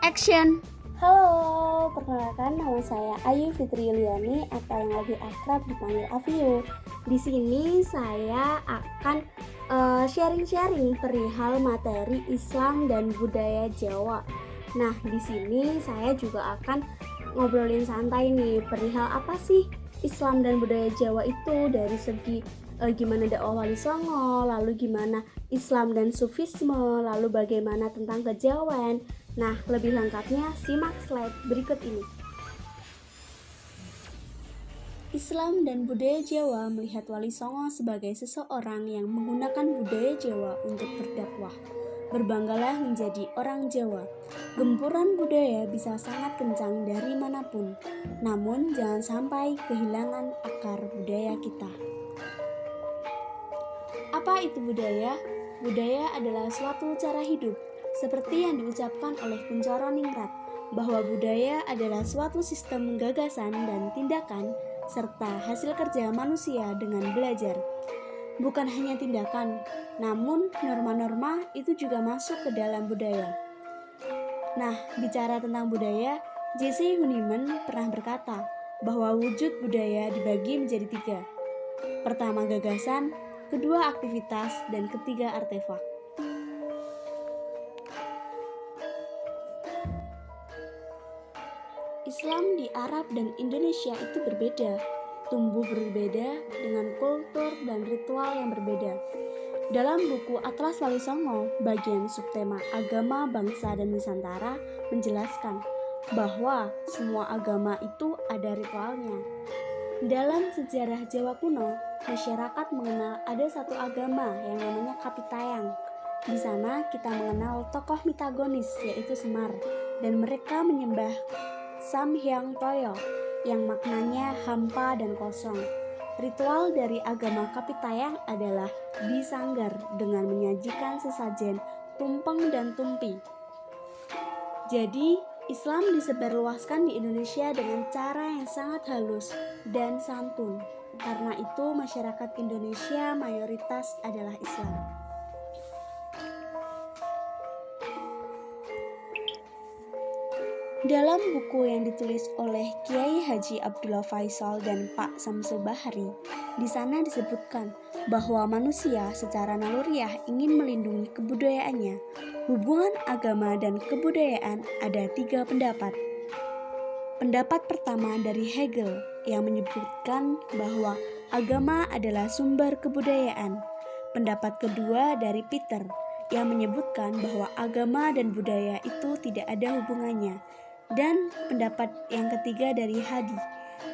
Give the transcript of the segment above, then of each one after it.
Action. Halo, perkenalkan nama saya Ayu Fitri Yuliani atau yang lebih akrab dipanggil Avio. Di sini saya akan sharing-sharing perihal materi Islam dan budaya Jawa. Nah, di sini saya juga akan ngobrolin santai nih perihal apa sih Islam dan budaya Jawa itu dari segi gimana dakwah Wali Songo, lalu gimana Islam dan Sufisme, lalu bagaimana tentang kejawen. Nah, lebih lengkapnya simak slide berikut ini. Islam dan budaya Jawa melihat Wali Songo sebagai seseorang yang menggunakan budaya Jawa untuk berdakwah. Berbanggalah menjadi orang Jawa. Gempuran budaya bisa sangat kencang dari manapun, namun jangan sampai kehilangan akar budaya kita. Apa itu budaya? Budaya adalah suatu cara hidup, seperti yang diucapkan oleh Kuncoro Ningrat, bahwa budaya adalah suatu sistem gagasan dan tindakan, serta hasil kerja manusia dengan belajar. Bukan hanya tindakan, namun norma-norma itu juga masuk ke dalam budaya. Nah, bicara tentang budaya, J.C. Hunneman pernah berkata bahwa wujud budaya dibagi menjadi 3. Pertama gagasan, kedua aktivitas, dan ketiga artefak. Islam di Arab dan Indonesia itu berbeda, tumbuh berbeda dengan kultur dan ritual yang berbeda. Dalam buku Atlas Wali Songo, bagian subtema Agama, Bangsa, dan Nusantara menjelaskan bahwa semua agama itu ada ritualnya. Dalam sejarah Jawa kuno, masyarakat mengenal ada satu agama yang namanya Kapitayang. Di sana kita mengenal tokoh mitagonis yaitu Semar, dan mereka menyembah Sam Hyang Toyo yang maknanya hampa dan kosong. Ritual dari agama Kapitayang adalah disanggar dengan menyajikan sesajen tumpeng dan tumpi. Jadi, Islam disebarluaskan di Indonesia dengan cara yang sangat halus dan santun. Karena itu, masyarakat Indonesia mayoritas adalah Islam. Dalam buku yang ditulis oleh Kiai Haji Abdullah Faisal dan Pak Samsul Bahari, di sana disebutkan bahwa manusia secara naluriah ingin melindungi kebudayaannya. Hubungan agama dan kebudayaan ada 3 pendapat. Pendapat pertama dari Hegel yang menyebutkan bahwa agama adalah sumber kebudayaan. Pendapat kedua dari Peter yang menyebutkan bahwa agama dan budaya itu tidak ada hubungannya. Dan pendapat yang ketiga dari Hadi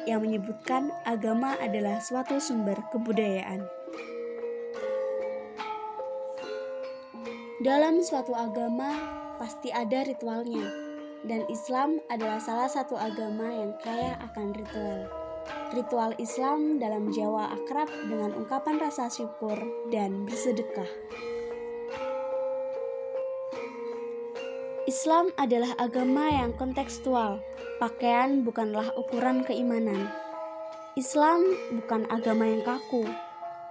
yang menyebutkan agama adalah suatu sumber kebudayaan. Dalam suatu agama pasti ada ritualnya, dan Islam adalah salah satu agama yang kaya akan ritual. Ritual Islam dalam Jawa akrab dengan ungkapan rasa syukur dan bersedekah. Islam adalah agama yang kontekstual. Pakaian bukanlah ukuran keimanan. Islam bukan agama yang kaku.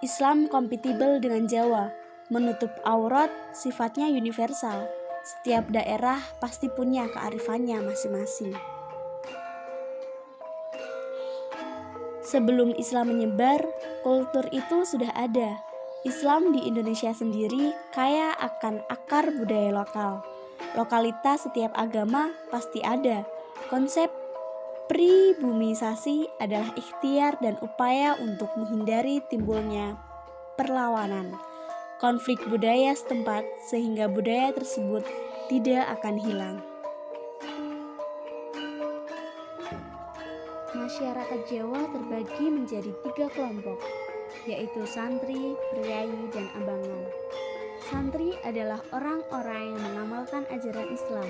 Islam kompatibel dengan Jawa. Menutup aurat sifatnya universal. Setiap daerah pasti punya kearifannya masing-masing. Sebelum Islam menyebar, kultur itu sudah ada. Islam di Indonesia sendiri kaya akan akar budaya lokal. Lokalitas setiap agama pasti ada. Konsep pribumisasi adalah ikhtiar dan upaya untuk menghindari timbulnya perlawanan, konflik budaya setempat sehingga budaya tersebut tidak akan hilang. Masyarakat Jawa terbagi menjadi 3 kelompok, yaitu santri, priai, dan abangan. Santri adalah orang-orang yang mengamalkan ajaran Islam.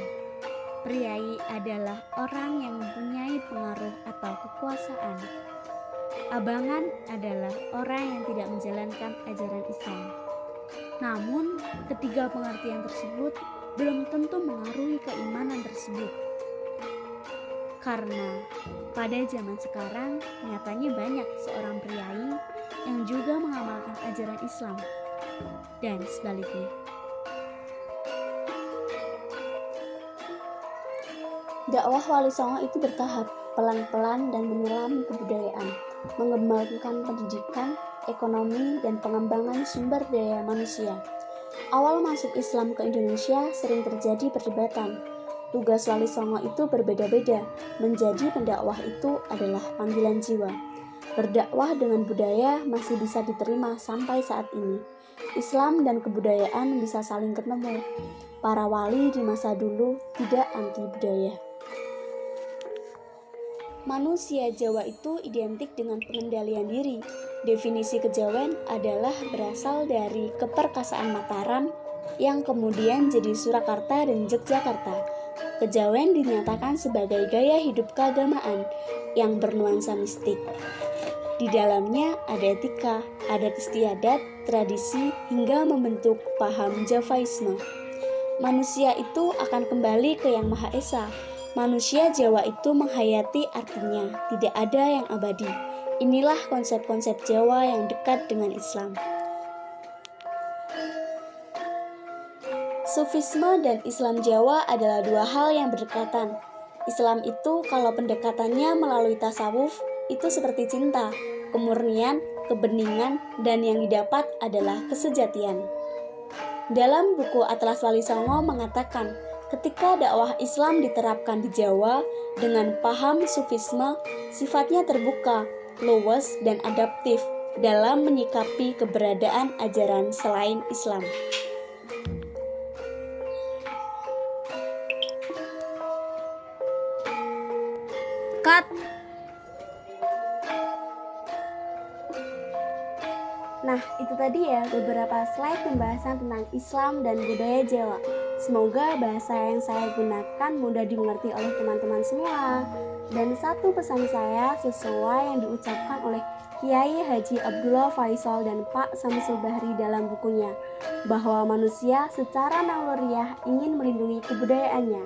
Priai adalah orang yang mempunyai pengaruh atau kekuasaan. Abangan adalah orang yang tidak menjalankan ajaran Islam. Namun, ketiga pengertian tersebut belum tentu mengaruhi keimanan tersebut. Karena pada zaman sekarang nyatanya banyak seorang priai yang juga mengamalkan ajaran Islam. Dan sebaliknya. Dakwah Wali Songo itu bertahap, pelan-pelan dan menyelam kebudayaan, mengembangkan pendidikan, ekonomi, dan pengembangan sumber daya manusia. Awal masuk Islam ke Indonesia sering terjadi perdebatan. Tugas Wali Songo itu berbeda-beda, menjadi pendakwah itu adalah panggilan jiwa. Berdakwah dengan budaya masih bisa diterima sampai saat ini. Islam dan kebudayaan bisa saling ketemu. Para wali di masa dulu tidak anti budaya. Manusia Jawa itu identik dengan pengendalian diri. Definisi kejawen adalah berasal dari keperkasaan Mataram yang kemudian jadi Surakarta dan Yogyakarta. Kejawen dinyatakan sebagai gaya hidup keagamaan yang bernuansa mistik. Di dalamnya ada etika, adat istiadat, tradisi, hingga membentuk paham Javaisme. Manusia itu akan kembali ke Yang Maha Esa. Manusia Jawa itu menghayati artinya, tidak ada yang abadi. Inilah konsep-konsep Jawa yang dekat dengan Islam. Sufisme dan Islam Jawa adalah dua hal yang berdekatan. Islam itu kalau pendekatannya melalui tasawuf, itu seperti cinta, kemurnian, kebeningan, dan yang didapat adalah kesejatian. Dalam buku Atlas Wali Songo mengatakan, ketika dakwah Islam diterapkan di Jawa dengan paham Sufisme, sifatnya terbuka, luwes, dan adaptif dalam menyikapi keberadaan ajaran selain Islam. Cut. Nah, itu tadi ya beberapa slide pembahasan tentang Islam dan budaya Jawa. Semoga bahasa yang saya gunakan mudah dimengerti oleh teman-teman semua. Dan satu pesan saya sesuai yang diucapkan oleh Kiai Haji Abdullah Faisal dan Pak Samsul Bahri dalam bukunya, bahwa manusia secara naluriah ingin melindungi kebudayaannya.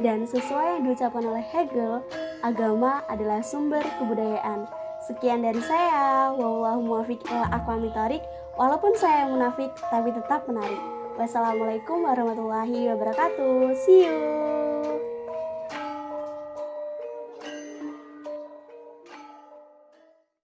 Dan sesuai yang diucapkan oleh Hegel, agama adalah sumber kebudayaan. Sekian dari saya, wallahu muwaffiq ila aqwamit thoriq. Walaupun saya munafik, tapi tetap menarik. Wassalamualaikum warahmatullahi wabarakatuh. See you.